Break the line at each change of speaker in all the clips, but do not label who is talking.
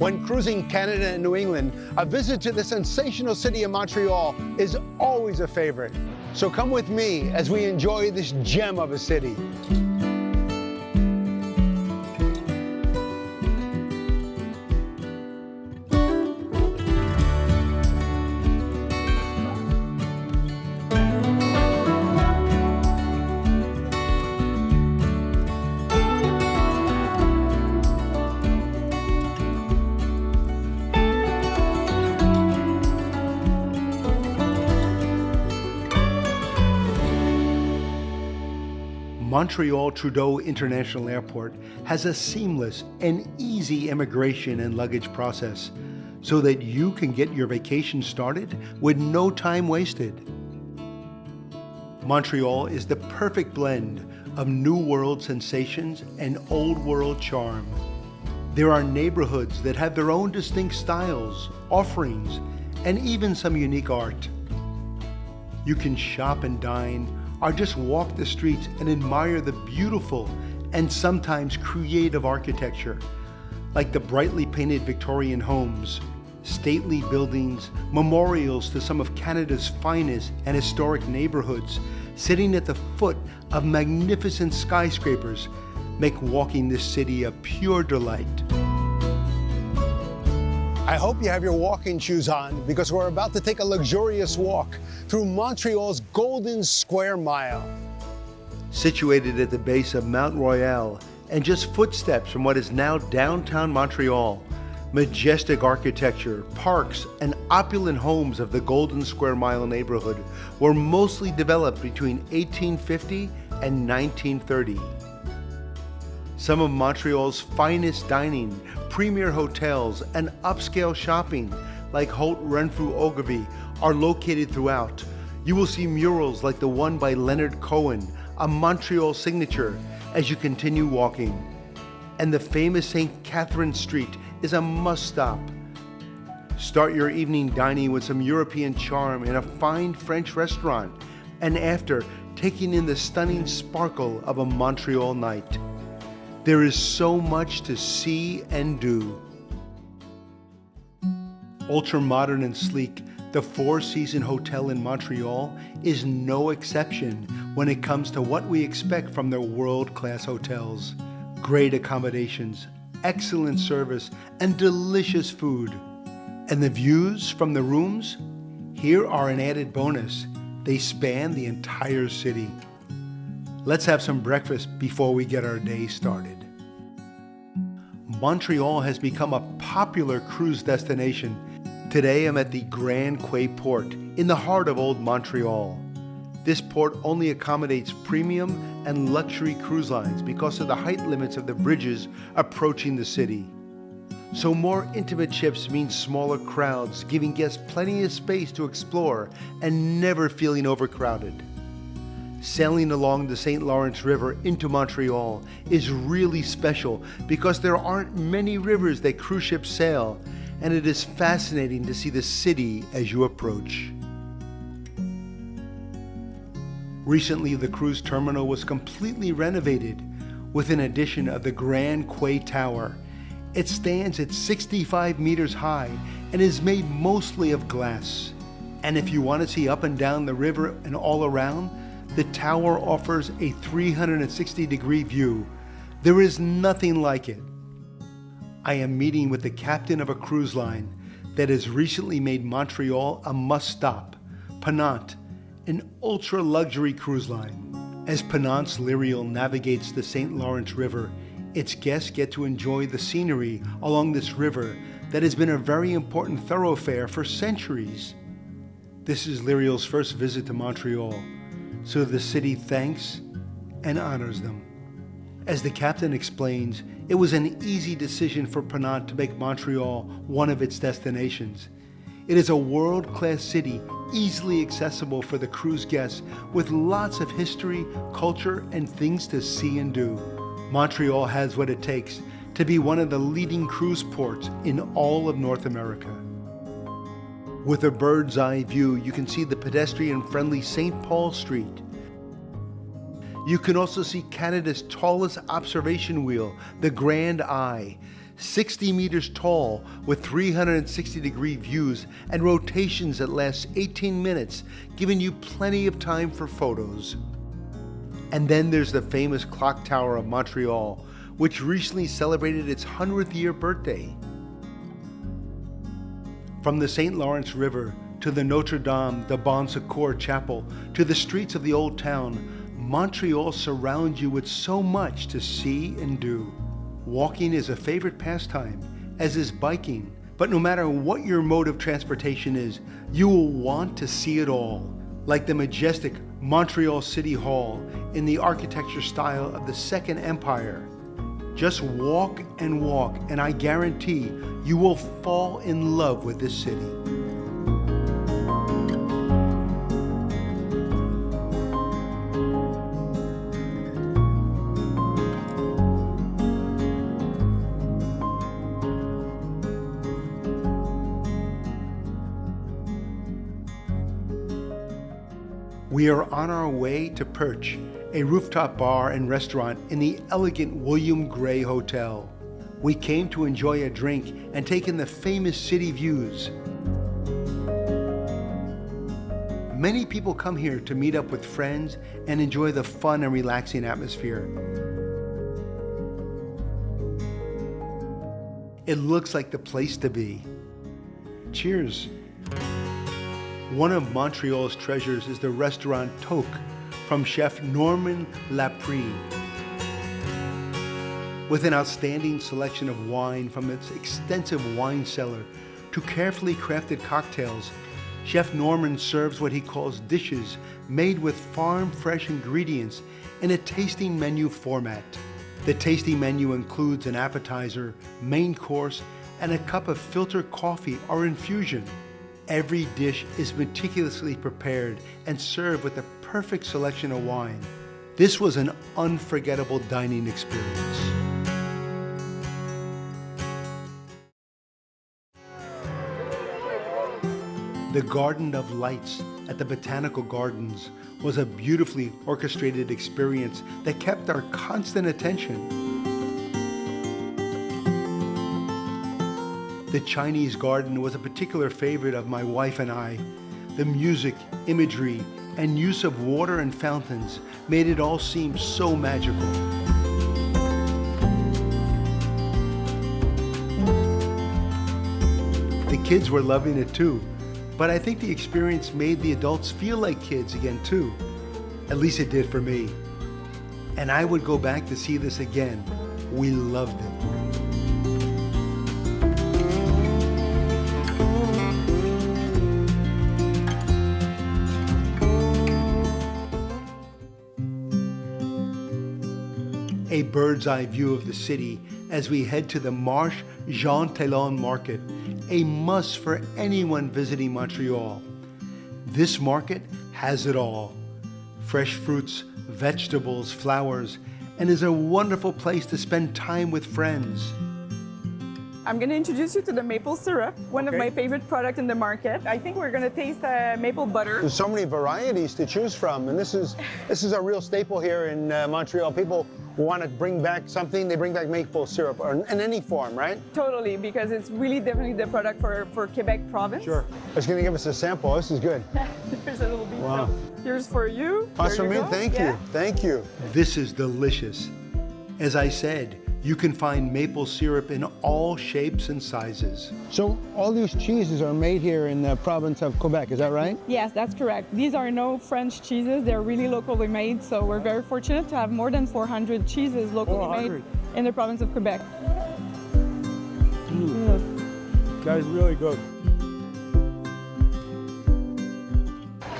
When cruising Canada and New England, a visit to the sensational city of Montreal is always a favorite. So come with me as we enjoy this gem of a city.
Montreal Trudeau International Airport has a seamless and easy immigration and luggage process so that you can get your vacation started with no time wasted. Montreal is the perfect blend of New World sensations and Old World charm. There are neighborhoods that have their own distinct styles, offerings, and even some unique art. You can shop and dine or just walk the streets and admire the beautiful and sometimes creative architecture, like the brightly painted Victorian homes, stately buildings, memorials to some of Canada's finest and historic neighborhoods, sitting at the foot of magnificent skyscrapers, make walking this city a pure delight.
I hope you have your walking shoes on because we're about to take a luxurious walk through Montreal's Golden Square Mile.
Situated at the base of Mount Royale and just footsteps from what is now downtown Montreal, majestic architecture, parks, and opulent homes of the Golden Square Mile neighborhood were mostly developed between 1850 and 1930. Some of Montreal's finest dining, premier hotels, and upscale shopping, like Holt Renfrew Ogilvy, are located throughout. You will see murals like the one by Leonard Cohen, a Montreal signature, as you continue walking. And the famous St. Catherine Street is a must-stop. Start your evening dining with some European charm in a fine French restaurant, and after, taking in the stunning sparkle of a Montreal night. There is so much to see and do. Ultra-modern and sleek, the Four Seasons Hotel in Montreal is no exception when it comes to what we expect from their world-class hotels. Great accommodations, excellent service, and delicious food. And the views from the rooms? Here are an added bonus. They span the entire city. Let's have some breakfast before we get our day started. Montreal has become a popular cruise destination. Today I'm at the Grande Roue port in the heart of Old Montreal. This port only accommodates premium and luxury cruise lines because of the height limits of the bridges approaching the city. So more intimate ships mean smaller crowds, giving guests plenty of space to explore and never feeling overcrowded. Sailing along the St. Lawrence River into Montreal is really special because there aren't many rivers that cruise ships sail, and it is fascinating to see the city as you approach. Recently, the cruise terminal was completely renovated with an addition of the Grande Roue Tower. It stands at 65 meters high and is made mostly of glass. And if you want to see up and down the river and all around, the tower offers a 360-degree view. There is nothing like it. I am meeting with the captain of a cruise line that has recently made Montreal a must-stop, Panoff, an ultra-luxury cruise line. As Panoff's Lyriel navigates the St. Lawrence River, its guests get to enjoy the scenery along this river that has been a very important thoroughfare for centuries. This is Lyriel's first visit to Montreal, so the city thanks and honors them. As the captain explains, it was an easy decision for Panoff to make Montreal one of its destinations. It is a world-class city, easily accessible for the cruise guests, with lots of history, culture, and things to see and do. Montreal has what it takes to be one of the leading cruise ports in all of North America. With a bird's eye view, you can see the pedestrian-friendly St. Paul Street. You can also see Canada's tallest observation wheel, the Grand Eye, 60 meters tall with 360-degree views and rotations that last 18 minutes, giving you plenty of time for photos. And then there's the famous Clock Tower of Montreal, which recently celebrated its 100th year birthday. From the St. Lawrence River to the Notre Dame de Bon Secours Chapel to the streets of the Old Town, Montreal surrounds you with so much to see and do. Walking is a favorite pastime, as is biking, but no matter what your mode of transportation is, you will want to see it all, like the majestic Montreal City Hall in the architecture style of the Second Empire. Just walk, and I guarantee you will fall in love with this city. We are on our way to Perch, a rooftop bar and restaurant in the elegant William Gray Hotel. We came to enjoy a drink and take in the famous city views. Many people come here to meet up with friends and enjoy the fun and relaxing atmosphere. It looks like the place to be. Cheers. One of Montreal's treasures is the restaurant Toque from chef Norman Laprie. With an outstanding selection of wine from its extensive wine cellar to carefully crafted cocktails, Chef Norman serves what he calls dishes made with farm-fresh ingredients in a tasting menu format. The tasting menu includes an appetizer, main course, and a cup of filtered coffee or infusion. Every dish is meticulously prepared and served with the perfect selection of wine. This was an unforgettable dining experience. The Garden of Lights at the Botanical Gardens was a beautifully orchestrated experience that kept our constant attention. The Chinese garden was a particular favorite of my wife and I. The music, imagery, and use of water and fountains made it all seem so magical. The kids were loving it too, but I think the experience made the adults feel like kids again too. At least it did for me. And I would go back to see this again. We loved it. A bird's eye view of the city as we head to the Marche Jean Talon market, a must for anyone visiting Montreal. This market has it all: fresh fruits, vegetables, flowers, and is a wonderful place to spend time with friends.
I'm going to introduce you to the maple syrup, one of my favorite products in the market. I think we're going to taste maple butter.
There's so many varieties to choose from, and this is a real staple here in Montreal. People want to bring back something, they bring back maple syrup in any form, right?
Totally, because it's really definitely the product for Quebec province.
Sure. It's going to give us a sample. This is good.
There's a little bit.
Wow.
Here's for you.
That's for me. Thank you. Thank you.
This is delicious. As I said, you can find maple syrup in all shapes and sizes.
So all these cheeses are made here in the province of Quebec, is that right?
Yes, that's correct. These are no French cheeses. They're really locally made, so we're very fortunate to have more than 400 cheeses locally made in the province of Quebec.
That is really good.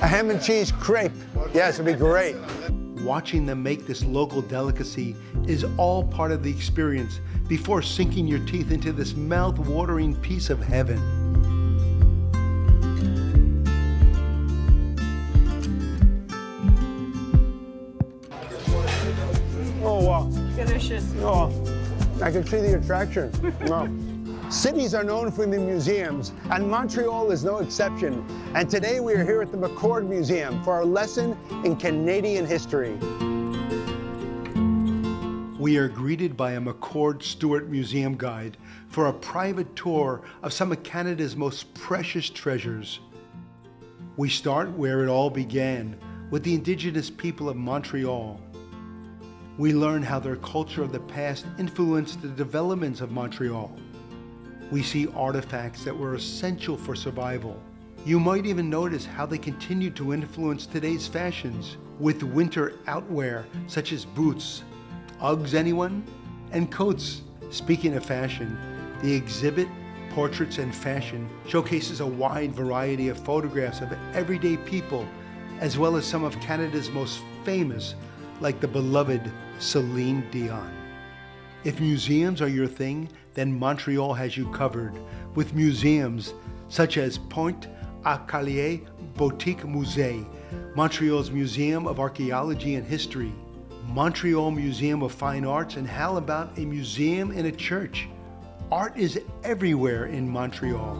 A ham and cheese crepe. Yes, it'd be great.
Watching them make this local delicacy is all part of the experience before sinking your teeth into this mouth-watering piece of heaven.
Oh, wow.
Delicious.
Oh, I can see the attraction. Wow. Cities are known for the museums, and Montreal is no exception. And today we are here at the McCord Museum for our lesson in Canadian history.
We are greeted by a McCord Stewart museum guide for a private tour of some of Canada's most precious treasures. We start where it all began, with the Indigenous people of Montreal. We learn how their culture of the past influenced the developments of Montreal. We see artifacts that were essential for survival. You might even notice how they continue to influence today's fashions, with winter outwear such as boots, Uggs anyone? And coats. Speaking of fashion, the exhibit, Portraits and Fashion, showcases a wide variety of photographs of everyday people, as well as some of Canada's most famous, like the beloved Celine Dion. If museums are your thing, then Montreal has you covered, with museums such as Porthole Boutique Musée, Montreal's Museum of Archaeology and History, Montreal Museum of Fine Arts, and how about a museum in a church? Art is everywhere in Montreal.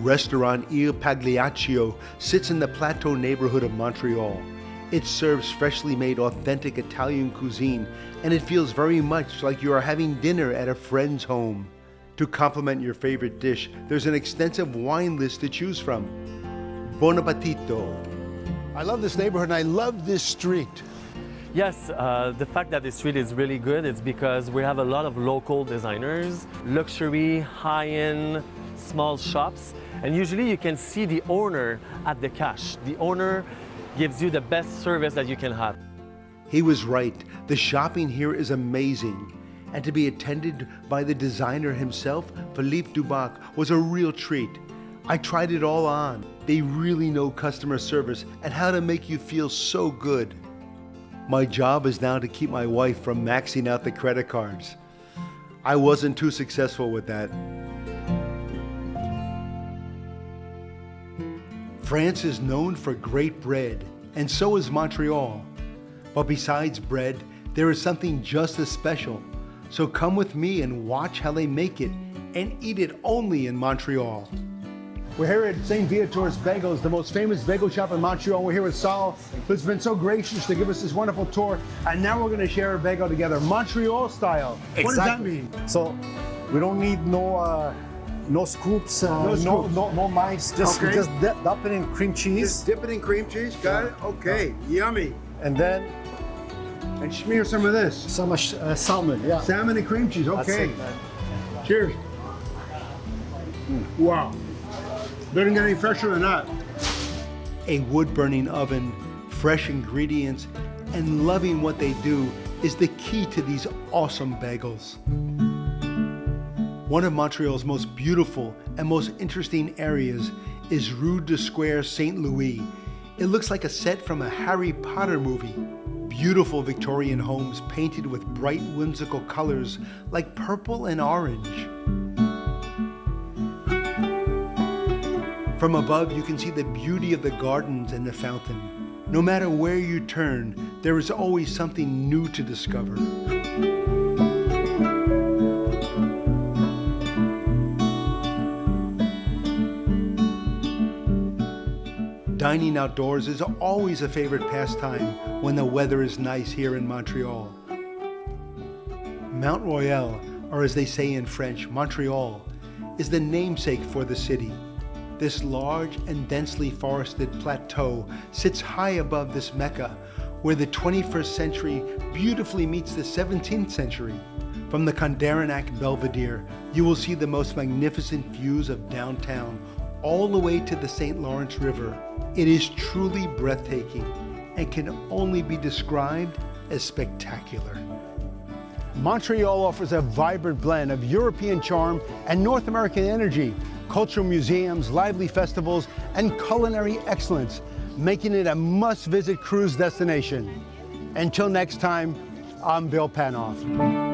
Restaurant Il Pagliaccio sits in the Plateau neighborhood of Montreal. It serves freshly made authentic Italian cuisine, and it feels very much like you are having dinner at a friend's home. To complement your favorite dish, there's an extensive wine list to choose from. Buon appetito.
I love this neighborhood and I love this street.
Yes, the fact that the street is really good is because we have a lot of local designers, luxury, high-end, small shops, and usually you can see the owner at the cash. The owner gives you the best service that you can have.
He was right. The shopping here is amazing. And to be attended by the designer himself, Felipe was a real treat. I tried it all on. They really know customer service and how to make you feel so good. My job is now to keep my wife from maxing out the credit cards. I wasn't too successful with that. France is known for great bread, and so is Montreal. But besides bread, there is something just as special. So come with me and watch how they make it and eat it only in Montreal.
We're here at St. Viator's Bagels, the most famous bagel shop in Montreal. We're here with Saul, who's been so gracious to give us this wonderful tour. And now we're going to share a bagel together, Montreal style.
Exactly.
What does that mean?
So we don't need no scoops, no knives. Just
Okay.
we just dip it in cream cheese,
Just dip it in cream cheese. Got it? Okay. Yummy.
and then
And smear some of this.
some salmon. Yeah.
Salmon and cream cheese.
That's
Okay.
it.
Cheers. Wow. Doesn't get any fresher than that.
A wood-burning oven, fresh ingredients, and loving what they do is the key to these awesome bagels. One of Montreal's most beautiful and most interesting areas is Rue de Square St. Louis. It looks like a set from a Harry Potter movie. Beautiful Victorian homes painted with bright, whimsical colors like purple and orange. From above, you can see the beauty of the gardens and the fountain. No matter where you turn, there is always something new to discover. Dining outdoors is always a favorite pastime when the weather is nice here in Montreal. Mount Royale, or as they say in French, Montreal, is the namesake for the city. This large and densely forested plateau sits high above this Mecca, where the 21st century beautifully meets the 17th century. From the Conderanak Belvedere, you will see the most magnificent views of downtown, all the way to the St. Lawrence River. It is truly breathtaking and can only be described as spectacular.
Montreal offers a vibrant blend of European charm and North American energy, cultural museums, lively festivals, and culinary excellence, making it a must-visit cruise destination. Until next time, I'm Bill Panoff.